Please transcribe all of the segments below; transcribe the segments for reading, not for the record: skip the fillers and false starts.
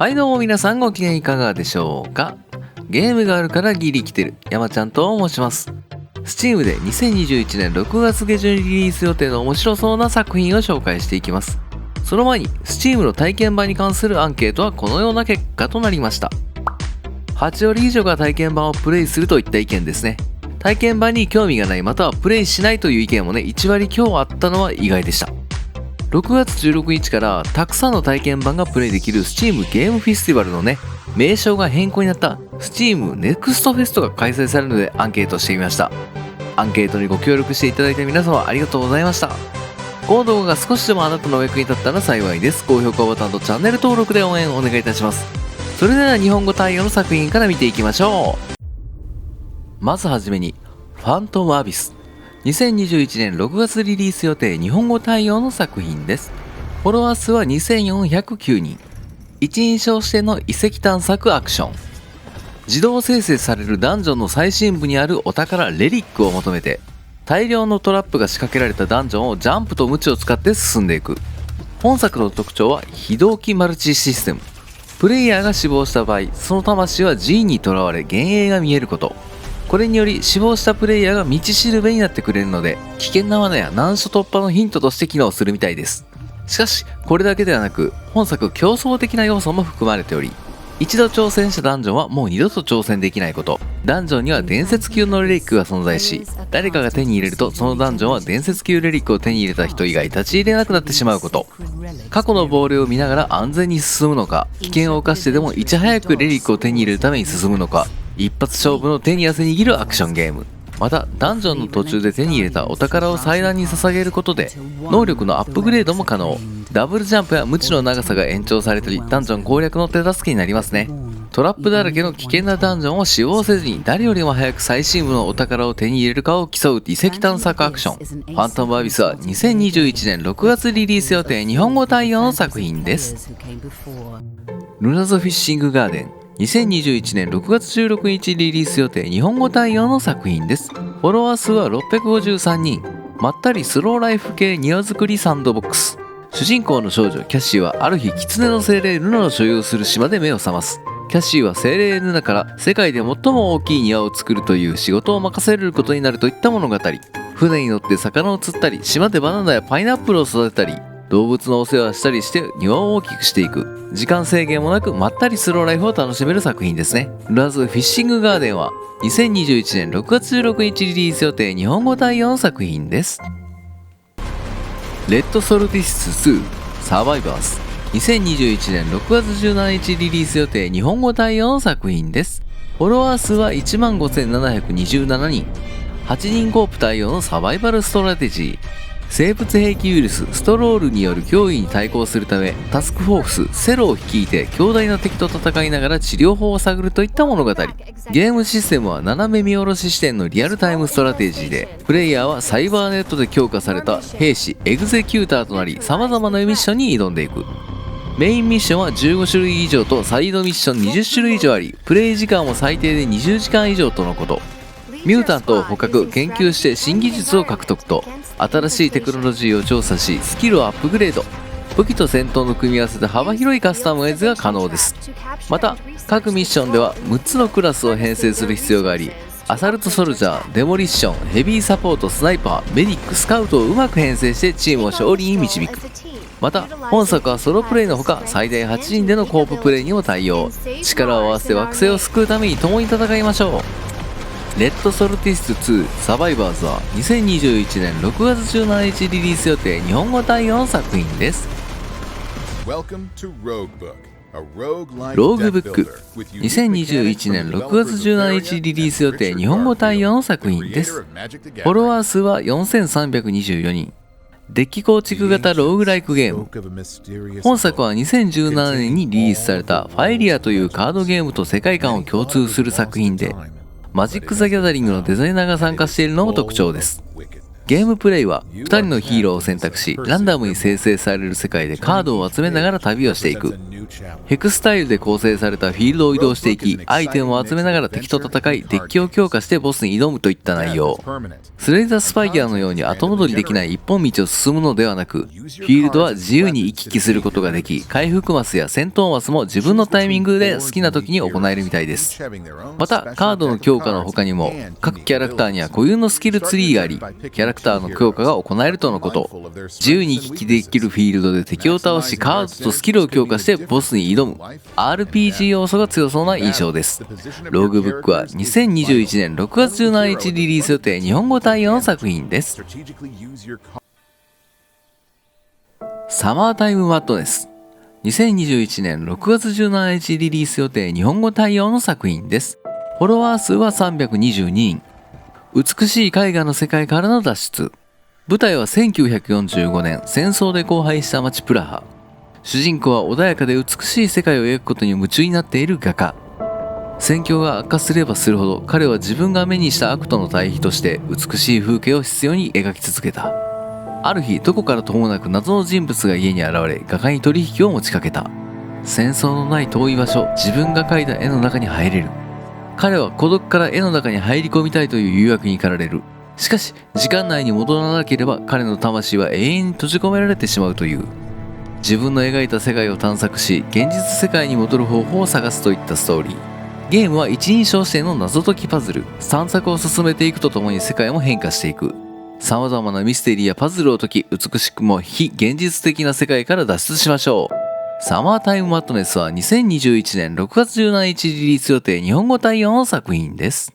はいどうも皆さんご機嫌いかがでしょうか。ゲームがあるからギリ来てる山ちゃんと申します。Steam で2021年6月下旬リリース予定の面白そうな作品を紹介していきます。その前に Steam の体験版に関するアンケートはこのような結果となりました。8割以上が体験版をプレイするといった意見ですね。体験版に興味がないまたはプレイしないという意見もね1割強あったのは意外でした。6月16日からたくさんの体験版がプレイできる Steam ゲームフェスティバルのね名称が変更になった Steam Next Fest が開催されるのでアンケートしてみました。アンケートにご協力していただいた皆様ありがとうございました。この動画が少しでもあなたのお役に立ったら幸いです。高評価ボタンとチャンネル登録で応援お願いいたします。それでは日本語対応の作品から見ていきましょう。まずはじめにファントムアビス、2021年6月リリース予定日本語対応の作品です。フォロワー数は2409人。一人称視点の遺跡探索アクション。自動生成されるダンジョンの最深部にあるお宝レリックを求めて大量のトラップが仕掛けられたダンジョンをジャンプとムチを使って進んでいく。本作の特徴は非同期マルチシステム。プレイヤーが死亡した場合、その魂はGにとらわれ幻影が見えること。これにより死亡したプレイヤーが道しるべになってくれるので危険な罠や難所突破のヒントとして機能するみたいです。しかしこれだけではなく本作競争的な要素も含まれており、一度挑戦したダンジョンはもう二度と挑戦できないこと。ダンジョンには伝説級のレリックが存在し、誰かが手に入れるとそのダンジョンは伝説級レリックを手に入れた人以外立ち入れなくなってしまうこと。過去の亡霊を見ながら安全に進むのか、危険を冒してでもいち早くレリックを手に入れるために進むのか、一発勝負の手に汗握るアクションゲーム。またダンジョンの途中で手に入れたお宝を祭壇に捧げることで能力のアップグレードも可能。ダブルジャンプや無知の長さが延長されたりダンジョン攻略の手助けになりますね。トラップだらけの危険なダンジョンを使用せずに誰よりも早く最新部のお宝を手に入れるかを競う遺跡探索アクション。ファントムアビスは2021年6月リリース予定日本語対応の作品です。ルナズフィッシングガーデン、2021年6月16日リリース予定日本語対応の作品です。フォロワー数は653人。まったりスローライフ系庭作りサンドボックス。主人公の少女キャッシーはある日狐の精霊ルナの所有する島で目を覚ます。キャッシーは精霊ルナから世界で最も大きい庭を作るという仕事を任せられることになるといった物語。船に乗って魚を釣ったり島でバナナやパイナップルを育てたり動物のお世話したりして庭を大きくしていく。時間制限もなくまったりスローライフを楽しめる作品ですね。ルナズフィッシングガーデンは2021年6月16日リリース予定日本語対応の作品です。レッドソルティス2サバイバーズ、2021年6月17日リリース予定日本語対応の作品です。フォロワー数は 15,727 人。8人コープ対応のサバイバルストラテジー。生物兵器ウイルスストロールによる脅威に対抗するためタスクフォースセロを率いて強大な敵と戦いながら治療法を探るといった物語。ゲームシステムは斜め見下ろし視点のリアルタイムストラテジーで、プレイヤーはサイバーネットで強化された兵士エグゼキューターとなり様々なミッションに挑んでいく。メインミッションは15種類以上とサイドミッション20種類以上あり、プレイ時間も最低で20時間以上とのこと。ミュータントを捕獲研究して新技術を獲得と新しいテクノロジーを調査しスキルをアップグレード。武器と戦闘の組み合わせで幅広いカスタマイズが可能です。また各ミッションでは6つのクラスを編成する必要があり、アサルトソルジャー、デモリッション、ヘビーサポート、スナイパー、メディック、スカウトをうまく編成してチームを勝利に導く。また本作はソロプレイのほか最大8人でのコーププレイにも対応。力を合わせて惑星を救うために共に戦いましょう。レッドソルティス2サバイバーズは2021年6月17日リリース予定日本語対応の作品です。ローグブック、2021年6月17日リリース予定日本語対応の作品です。フォロワー数は4324人。デッキ構築型ローグライクゲーム。本作は2017年にリリースされたファイリアというカードゲームと世界観を共通する作品で、マジック・ザ・ギャザリングのデザイナーが参加しているのも特徴です。ゲームプレイは2人のヒーローを選択しランダムに生成される世界でカードを集めながら旅をしていく。ヘクスタイルで構成されたフィールドを移動していき、アイテムを集めながら敵と戦い、デッキを強化してボスに挑むといった内容。スレイザースパイギアのように後戻りできない一本道を進むのではなく、フィールドは自由に行き来することができ、回復マスや戦闘マスも自分のタイミングで好きな時に行えるみたいです。またカードの強化の他にも、各キャラクターには固有のスキルツリーがあり、キャラクターの強化が行えるとのこと。自由に行き来できるフィールドで敵を倒し、カードとスキルを強化してボスに挑む RPG 要素が強そうな印象です。ローグブックは2021年6月17日リリース予定、日本語対応の作品です。サマータイムマッドネス、2021年6月17日リリース予定、日本語対応の作品です。フォロワー数は322人。美しい絵画の世界からの脱出。舞台は1945年、戦争で荒廃した町プラハ。主人公は穏やかで美しい世界を描くことに夢中になっている画家。戦況が悪化すればするほど、彼は自分が目にした悪との対比として美しい風景を執拗に描き続けた。ある日、どこからともなく謎の人物が家に現れ、画家に取引を持ちかけた。戦争のない遠い場所、自分が描いた絵の中に入れる。彼は孤独から絵の中に入り込みたいという誘惑に駆られる。しかし、時間内に戻らなければ彼の魂は永遠に閉じ込められてしまうという。自分の描いた世界を探索し、現実世界に戻る方法を探すといったストーリー。ゲームは一人称視点の謎解きパズル。探索を進めていくとともに世界も変化していく。様々なミステリーやパズルを解き、美しくも非現実的な世界から脱出しましょう。サマータイムマッドネスは2021年6月17日リリース予定、日本語対応の作品です。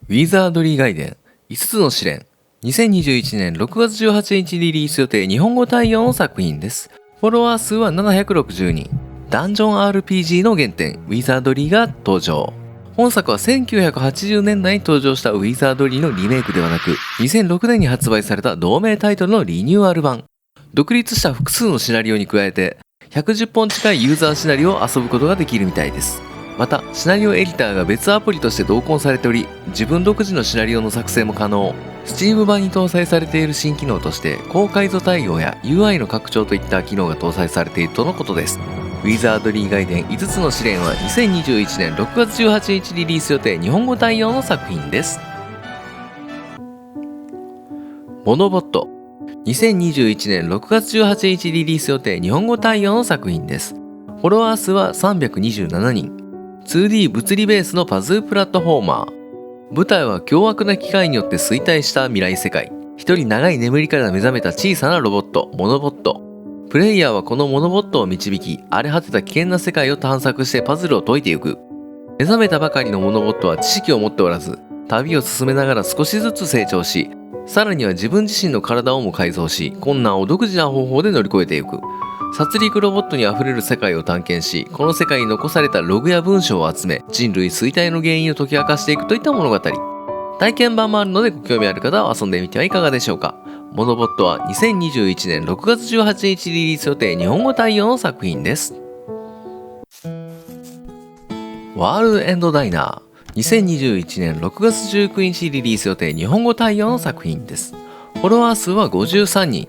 ウィザードリーガイデン5つの試練、2021年6月18日リリース予定、日本語対応の作品です。フォロワー数は760人。ダンジョン RPG の原点、ウィザードリーが登場。本作は1980年代に登場したウィザードリーのリメイクではなく、2006年に発売された同名タイトルのリニューアル版。独立した複数のシナリオに加えて、110本近いユーザーシナリオを遊ぶことができるみたいです。また、シナリオエディターが別アプリとして同梱されており、自分独自のシナリオの作成も可能。Steam 版に搭載されている新機能として、高解像対応や UI の拡張といった機能が搭載されているとのことです。ウィザードリーガイデン5つの試練は2021年6月18日リリース予定、日本語対応の作品です。モノボット2021年6月18日リリース予定、日本語対応の作品です。フォロワー数は327人。2D 物理ベースのパズルプラットフォーマー。舞台は凶悪な機械によって衰退した未来世界。一人長い眠りから目覚めた小さなロボット、モノボット。プレイヤーはこのモノボットを導き、荒れ果てた危険な世界を探索してパズルを解いていく。目覚めたばかりのモノボットは知識を持っておらず、旅を進めながら少しずつ成長し、さらには自分自身の体をも改造し、困難を独自な方法で乗り越えていく。殺戮ロボットにあふれる世界を探検し、この世界に残されたログや文章を集め、人類衰退の原因を解き明かしていくといった物語。体験版もあるので、ご興味ある方は遊んでみてはいかがでしょうか。モノボットは2021年6月18日リリース予定、日本語対応の作品です。ワールドエンドダイナー2021年6月19日リリース予定、日本語対応の作品です。フォロワー数は53人。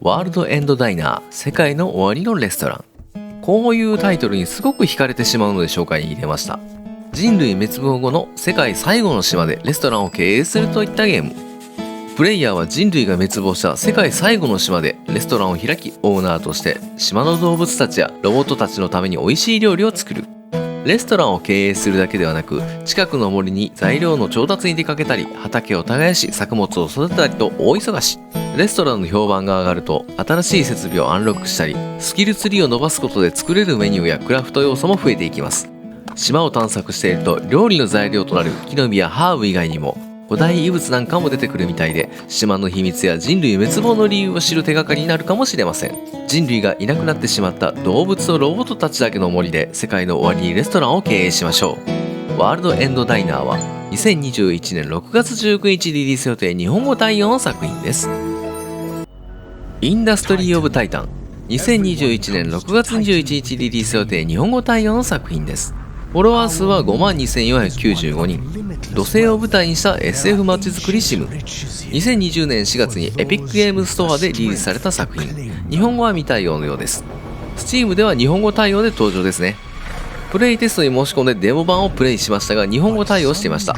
ワールドエンドダイナー、世界の終わりのレストラン。こういうタイトルにすごく惹かれてしまうので紹介に入れました。人類滅亡後の世界最後の島でレストランを経営するといったゲーム。プレイヤーは人類が滅亡した世界最後の島でレストランを開き、オーナーとして島の動物たちやロボットたちのために美味しい料理を作る。レストランを経営するだけではなく、近くの森に材料の調達に出かけたり、畑を耕し作物を育てたりと大忙し。レストランの評判が上がると、新しい設備をアンロックしたり、スキルツリーを伸ばすことで作れるメニューやクラフト要素も増えていきます。島を探索していると、料理の材料となる木の実やハーブ以外にも古代遺物なんかも出てくるみたいで、島の秘密や人類滅亡の理由を知る手がかりになるかもしれません。人類がいなくなってしまった動物とロボットたちだけの森で世界の終わりにレストランを経営しましょう。ワールドエンドダイナーは2021年6月19日リリース予定、日本語対応の作品です。インダストリー・オブ・タイタン2021年6月21日リリース予定、日本語対応の作品です。フォロワー数は52,495人。土星を舞台にした SF マチ作りシム。2020年4月にエピックゲームストアでリリースされた作品。日本語は未対応のようです。Steam では日本語対応で登場ですね。プレイテストに申し込んでデモ版をプレイしましたが、日本語対応していました。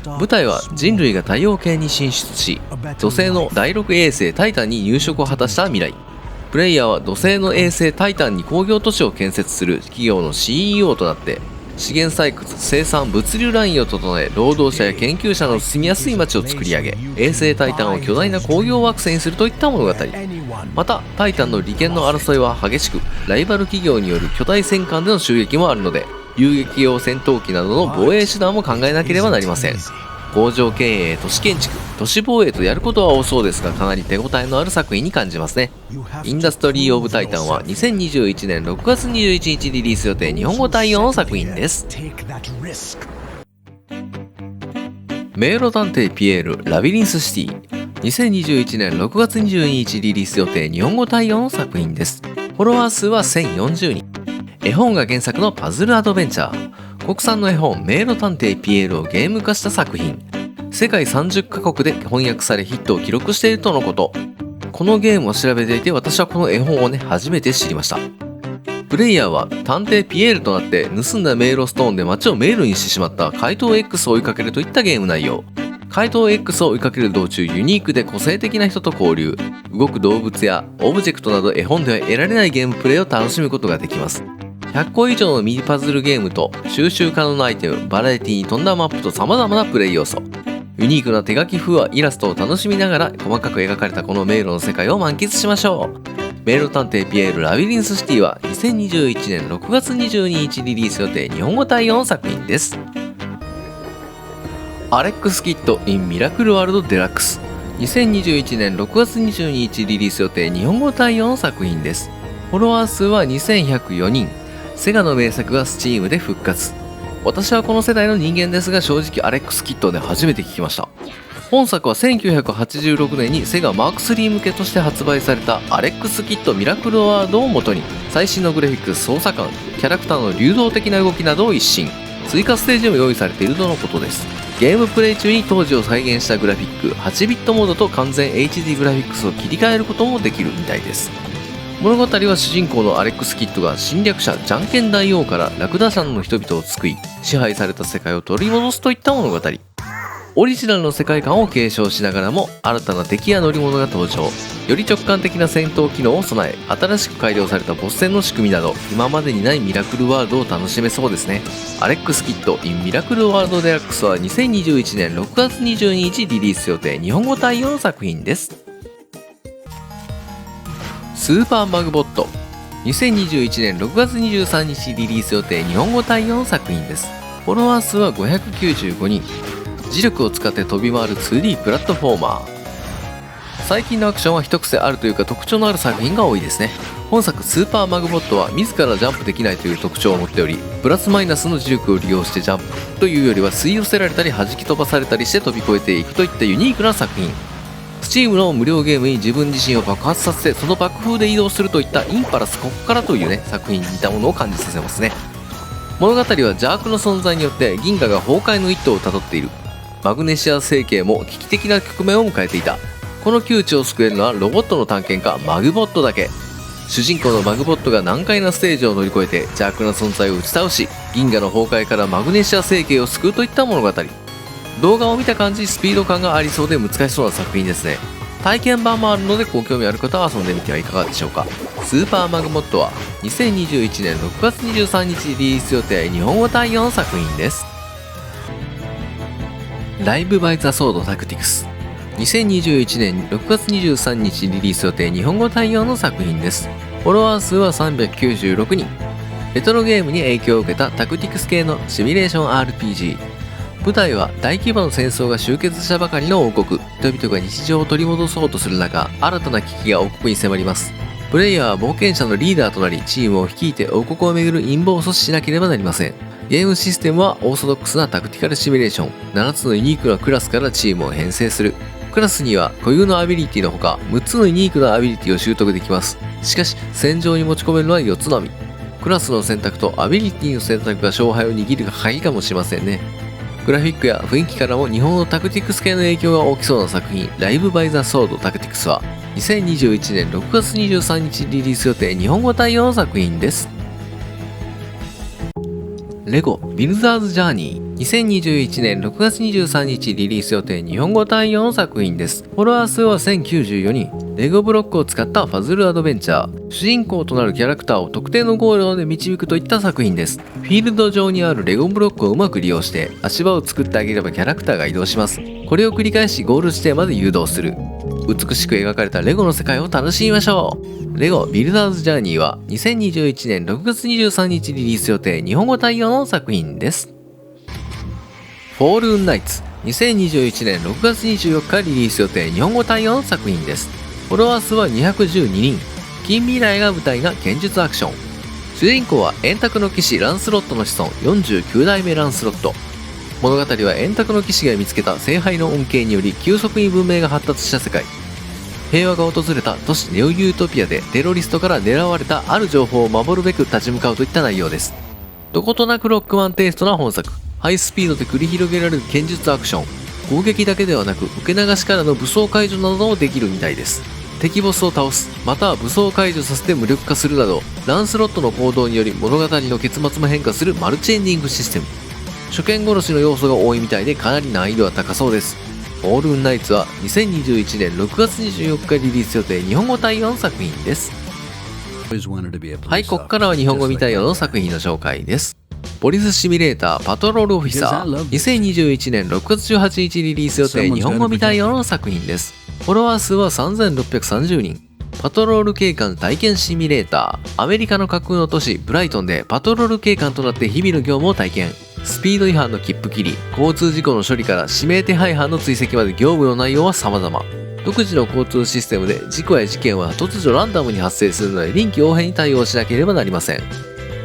舞台は人類が太陽系に進出し、土星の第6衛星タイタンに入植を果たした未来。プレイヤーは土星の衛星タイタンに工業都市を建設する企業の CEO となって、資源採掘、生産、物流ラインを整え、労働者や研究者の住みやすい街を作り上げ、衛星タイタンを巨大な工業惑星にするといった物語。またタイタンの利権の争いは激しく、ライバル企業による巨大戦艦での襲撃もあるので、遊撃用戦闘機などの防衛手段も考えなければなりません。工場経営、都市建築、都市防衛とやることは多そうですが、かなり手応えのある作品に感じますね。インダストリー・オブ・タイタンは2021年6月21日リリース予定、日本語対応の作品です。迷路探偵ピエール・ラビリンスシティ、2021年6月22日リリース予定、日本語対応の作品です。フォロワー数は1040人。絵本が原作のパズルアドベンチャー。国産の絵本迷路探偵ピエールをゲーム化した作品。世界30カ国で翻訳されヒットを記録しているとのこと。このゲームを調べていて、私はこの絵本を初めて知りました。プレイヤーは探偵ピエールとなって、盗んだ迷路ストーンで街を迷路にしてしまった怪盗 X を追いかけるといったゲーム内容。怪盗 X を追いかける道中、ユニークで個性的な人と交流、動く動物やオブジェクトなど絵本では得られないゲームプレイを楽しむことができます。100個以上のミニパズルゲームと収集可能なアイテム、バラエティに富んだマップと様々なプレイ要素。ユニークな手書き風話、イラストを楽しみながら細かく描かれたこの迷路の世界を満喫しましょう。迷路探偵ピエール・ラビリンスシティは2021年6月22日リリース予定、日本語対応の作品です。アレックス・キッド・イン・ミラクル・ワールド・デラックス、2021年6月22日リリース予定、日本語対応の作品です。フォロワー数は2104人。セガの名作が Steam で復活。私はこの世代の人間ですが、正直アレックス・キッドで初めて聞きました。本作は1986年にセガマーク3向けとして発売されたアレックス・キッド・ミラクル・ワールドを元に、最新のグラフィック、操作感、キャラクターの流動的な動きなどを一新。追加ステージも用意されているとのことです。ゲームプレイ中に当時を再現したグラフィック、8ビットモードと完全 HD グラフィックスを切り替えることもできるみたいです。物語は主人公のアレックス・キッドが侵略者ジャンケン大王からラクダ山の人々を救い、支配された世界を取り戻すといった物語。オリジナルの世界観を継承しながらも、新たな敵や乗り物が登場、より直感的な戦闘機能を備え、新しく改良されたボス戦の仕組みなど、今までにないミラクルワールドを楽しめそうですね。アレックス・キッド in ミラクルワールドデラックスは2021年6月22日リリース予定、日本語対応の作品です。スーパーマグボット、2021年6月23日リリース予定、日本語対応の作品です。フォロワー数は595人。磁力を使って飛び回る 2D プラットフォーマー。最近のアクションは一癖あるというか特徴のある作品が多いですね。本作スーパーマグボットは自らジャンプできないという特徴を持っており、プラスマイナスの磁力を利用してジャンプというよりは吸い寄せられたり弾き飛ばされたりして飛び越えていくといったユニークな作品。Steam の無料ゲームに自分自身を爆発させて、その爆風で移動するといったインパラスここからという作品に似たものを感じさせますね。物語は邪悪の存在によって銀河が崩壊の一途をたどっている。マグネシア星系も危機的な局面を迎えていた。この窮地を救えるのはロボットの探検家マグボットだけ。主人公のマグボットが難解なステージを乗り越えて邪悪な存在を打ち倒し、銀河の崩壊からマグネシア星系を救うといった物語。動画を見た感じ、スピード感がありそうで難しそうな作品ですね。体験版もあるのでご興味ある方は遊んでみてはいかがでしょうか。スーパーマグボットは2021年6月23日リリース予定、日本語対応の作品です。ライブバイザソードタクティクス、2021年6月23日リリース予定、日本語対応の作品です。フォロワー数は396人。レトロゲームに影響を受けたタクティクス系のシミュレーション RPG。舞台は大規模な戦争が終結したばかりの王国。人々が日常を取り戻そうとする中、新たな危機が王国に迫ります。プレイヤーは冒険者のリーダーとなり、チームを率いて王国をめぐる陰謀を阻止しなければなりません。ゲームシステムはオーソドックスなタクティカルシミュレーション。7つのユニークなクラスからチームを編成する。クラスには固有のアビリティのほか、6つのユニークなアビリティを習得できます。しかし、戦場に持ち込めるのは4つのみ。クラスの選択とアビリティの選択が勝敗を握る鍵かもしれませんね。グラフィックや雰囲気からも日本のタクティクス系の影響が大きそうな作品、ライブバイザソードタクティクスは2021年6月23日リリース予定日本語対応の作品です。レゴビルダーズジャーニー2021年6月23日リリース予定日本語対応の作品です。フォロワー数は1094人。レゴブロックを使ったパズルアドベンチャー。主人公となるキャラクターを特定のゴールまで導くといった作品です。フィールド上にあるレゴブロックをうまく利用して足場を作ってあげればキャラクターが移動します。これを繰り返しゴール地点まで誘導する。美しく描かれたレゴの世界を楽しみましょう。レゴビルダーズジャーニーは2021年6月23日リリース予定日本語対応の作品です。フォールーンナイツ2021年6月24日リリース予定日本語対応の作品です。フォロワー数は212人。近未来が舞台な剣術アクション。主人公は円卓の騎士ランスロットの子孫49代目ランスロット。物語は円卓の騎士が見つけた聖杯の恩恵により急速に文明が発達した世界。平和が訪れた都市ネオユートピアでテロリストから狙われたある情報を守るべく立ち向かうといった内容です。どことなくロックマンテイストな本作。ハイスピードで繰り広げられる剣術アクション。攻撃だけではなく受け流しからの武装解除などもできるみたいです。敵ボスを倒す、または武装解除させて無力化するなど、ランスロットの行動により物語の結末も変化するマルチエンディングシステム。初見殺しの要素が多いみたいでかなり難易度は高そうです。オールーンナイツは2021年6月24日リリース予定日本語対応の作品です。はい、ここからは日本語未対応の作品の紹介です。ポリスシミュレーターパトロールオフィサー2021年6月18日リリース予定日本語未対応の作品です。フォロワー数は3630人。パトロール警官体験シミュレーター。アメリカの架空の都市ブライトンでパトロール警官となって日々の業務を体験。スピード違反の切符切り、交通事故の処理から指名手配犯の追跡まで業務の内容は様々。独自の交通システムで事故や事件は突如ランダムに発生するので臨機応変に対応しなければなりません。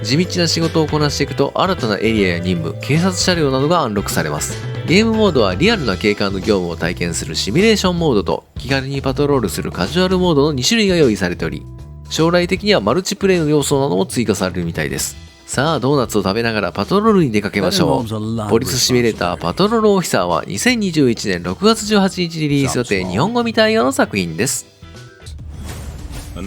地道な仕事をこなしていくと新たなエリアや任務、警察車両などがアンロックされます。ゲームモードはリアルな警官の業務を体験するシミュレーションモードと気軽にパトロールするカジュアルモードの2種類が用意されており、将来的にはマルチプレイの要素なども追加されるみたいです。さあドーナツを食べながらパトロールに出かけましょう。ポリスシミュレーターパトロールオフィサーは2021年6月18日リリース予定日本語未対応の作品です。ダ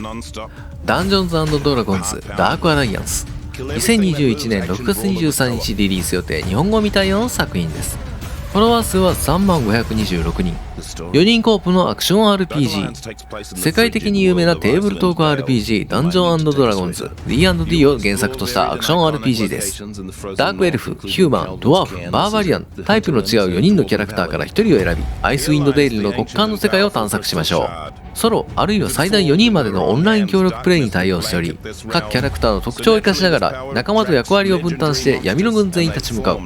ンジョンズ&ドラゴンズダークアライアンス2021年6月23日リリース予定日本語未対応の作品です。フォロワー数は3526人。4人コープのアクション RPG。世界的に有名なテーブルトーク RPG ダンジョン&ドラゴンズ D&D を原作としたアクション RPG です。ダークエルフ、ヒューマン、ドワーフ、バーバリアン、タイプの違う4人のキャラクターから1人を選び、アイスウィンドデールの極寒の世界を探索しましょう。ソロあるいは最大4人までのオンライン協力プレイに対応しており、各キャラクターの特徴を生かしながら仲間と役割を分担して闇の軍勢に立ち向かう。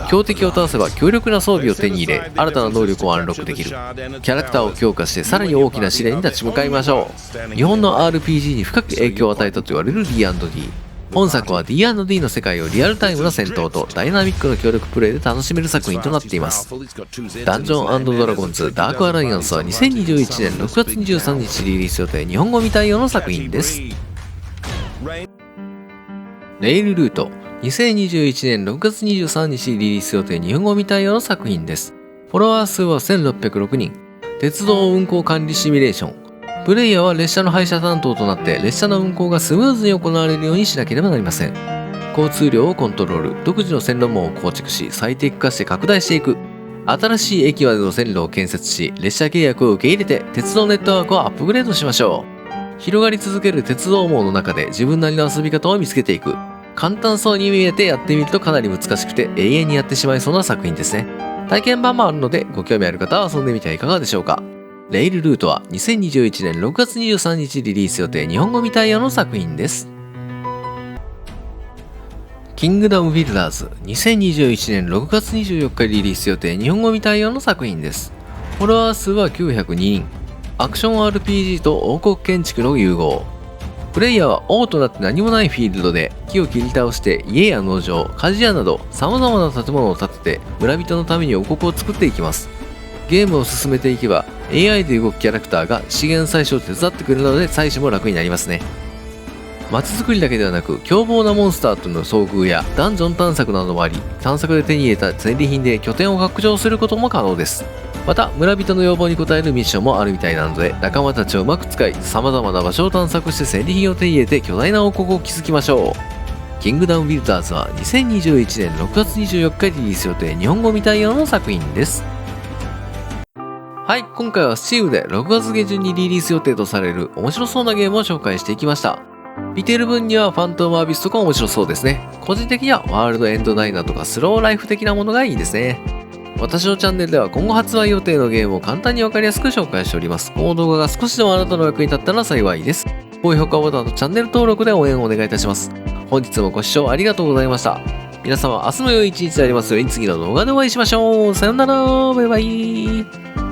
強敵を倒せば強力な装備を手に入れ、新たな能力をアンロックできる。キャラクターを強化してさらに大きな試練に立ち向かいましょう。日本の RPG に深く影響を与えたと言われる D&D。本作は D&D の世界をリアルタイムな戦闘とダイナミックな協力プレイで楽しめる作品となっています。ダンジョン&ドラゴンズダークアライアンスは2021年6月23日リリース予定日本語未対応の作品です。レイルルート2021年6月23日リリース予定日本語未対応の作品です。フォロワー数は1606人。鉄道運行管理シミュレーション。プレイヤーは列車の配車担当となって列車の運行がスムーズに行われるようにしなければなりません。交通量をコントロール、独自の線路網を構築し最適化して拡大していく。新しい駅までの線路を建設し列車契約を受け入れて鉄道ネットワークをアップグレードしましょう。広がり続ける鉄道網の中で自分なりの遊び方を見つけていく。簡単そうに見えてやってみるとかなり難しくて永遠にやってしまいそうな作品ですね。体験版もあるのでご興味ある方は遊んでみてはいかがでしょうか。レイルルートは2021年6月23日リリース予定日本語未対応の作品です。キングダムビルダーズ2021年6月24日リリース予定日本語未対応の作品です。フォロワー数は902人。アクション RPG と王国建築の融合。プレイヤーは王となって何もないフィールドで木を切り倒して家や農場、鍛冶屋など様々な建物を建てて村人のために王国を作っていきます。ゲームを進めていけば AI で動くキャラクターが資源採取を手伝ってくれるので採取も楽になりますね。街づくりだけではなく凶暴なモンスターとの遭遇やダンジョン探索などもあり、探索で手に入れた戦利品で拠点を拡張することも可能です。また村人の要望に応えるミッションもあるみたいなので、仲間たちをうまく使い様々な場所を探索して戦利品を手に入れて巨大な王国を築きましょう。キングダムビルダーズは2021年6月24日リリース予定日本語未対応の作品です。はい、今回は Steam で6月下旬にリリース予定とされる面白そうなゲームを紹介していきました。見ている分にはファントムアビスとか面白そうですね。個人的にはワールドエンドダイナーとかスローライフ的なものがいいですね。私のチャンネルでは今後発売予定のゲームを簡単にわかりやすく紹介しております。この動画が少しでもあなたの役に立ったら幸いです。高評価ボタンとチャンネル登録で応援をお願いいたします。本日もご視聴ありがとうございました。皆様明日も良い一日でありますように次の動画でお会いしましょう。さよなら、バイバイ。